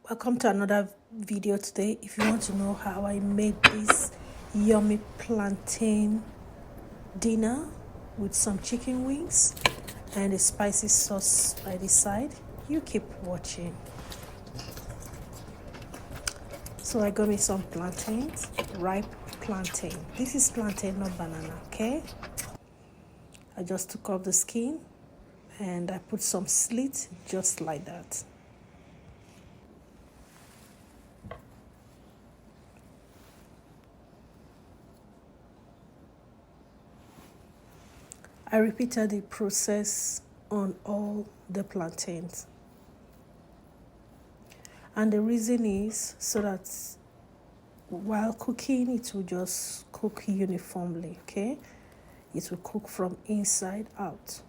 Welcome to another video today. If you want to know how I made this yummy plantain dinner with some chicken wings and a spicy sauce by the side, you keep watching. So I got me some plantains, ripe plantain. This is plantain, not banana, okay? I just took off the skin and I put some slits just like that. I repeated the process on all the plantains. And the reason is so that while cooking, it will just cook uniformly, okay? It will cook from inside out.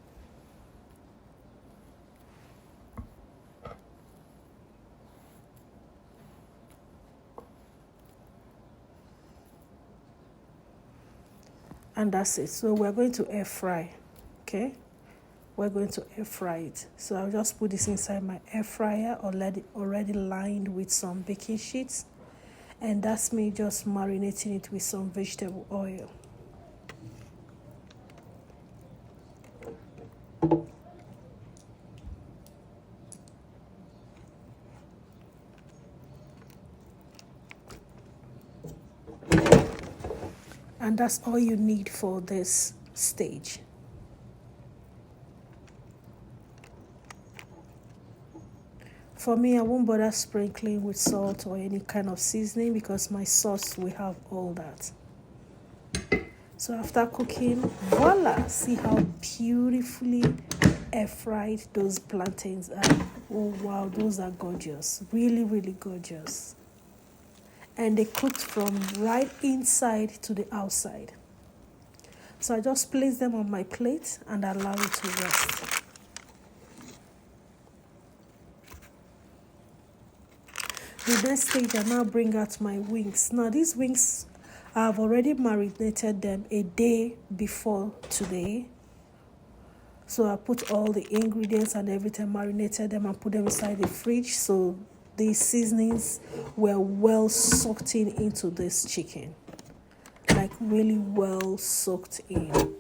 And that's it. So we're going to air fry, okay? We're going to air fry it. So I'll just put this inside my air fryer already lined with some baking sheets. And that's me just marinating it with some vegetable oil. And that's all you need for this stage. For me, I won't bother sprinkling with salt or any kind of seasoning because my sauce will have all that. So after cooking, voila! See how beautifully air fried those plantains are. Oh wow, those are gorgeous. Really, really gorgeous. And they cooked from right inside to the outside. So I just place them on my plate and allow it to rest. The next stage, I now bring out my wings. Now these wings, I've already marinated them a day before today. So I put all the ingredients and everything, marinated them and put them inside the fridge. So the seasonings were well soaked into this chicken. Like really well soaked in.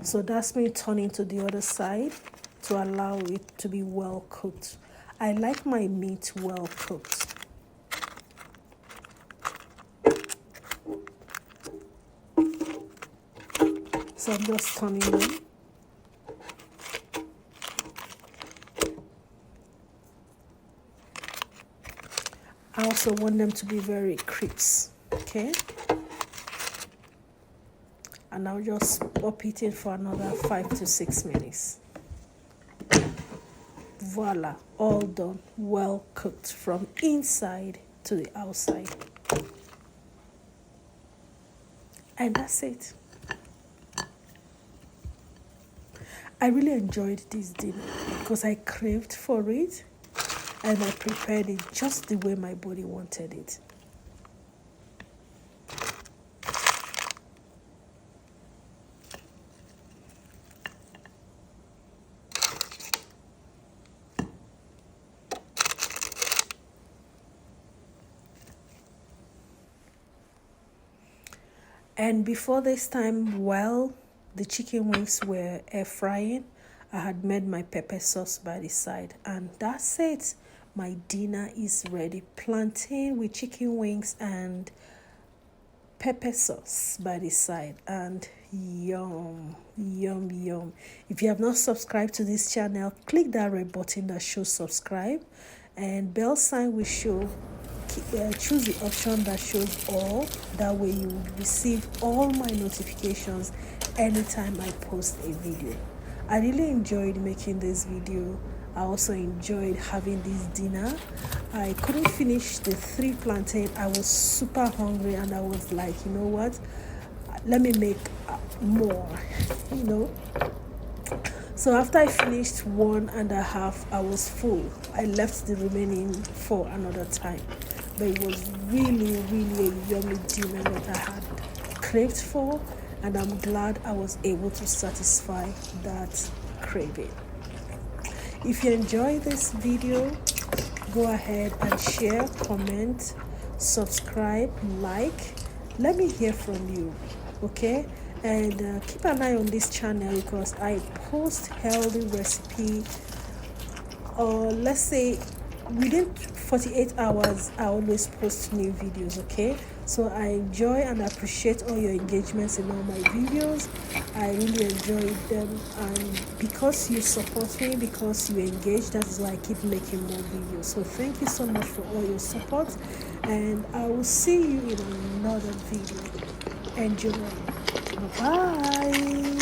So that's me turning to the other side to allow it to be well cooked. I like my meat well cooked. So I'm just turning them. I also want them to be very crisp, okay? And I'll just pop it in for another 5 to 6 minutes. Voila, all done, well cooked from inside to the outside. And that's it. I really enjoyed this dinner because I craved for it and I prepared it just the way my body wanted it. And before this time, while the chicken wings were air frying, I had made my pepper sauce by the side. And that's it. My dinner is ready. Plantain with chicken wings and pepper sauce by the side. And yum, yum, yum. If you have not subscribed to this channel, click that red button that shows subscribe. And bell sign will show. Choose the option that shows all. That way you will receive all my notifications anytime I post a video. I really enjoyed making this video. I also enjoyed having this dinner. I couldn't finish the 3 plantain. I was super hungry and I was like, you know what, let me make more, you know. So after I finished 1.5, I was full. I left the remaining for another time. But it was really, really a yummy dinner that I had craved for, and I'm glad I was able to satisfy that craving. If you enjoy this video, go ahead and share, comment, subscribe, like. Let me hear from you, okay? And keep an eye on this channel because I post healthy recipe, or let's say within 48 hours I always post new videos, okay? So I enjoy and appreciate all your engagements in all my videos. I really enjoy them, and because you support me, because you engage, that is why I keep making more videos. So thank you so much for all your support, and I will see you in another video. Enjoy. Bye.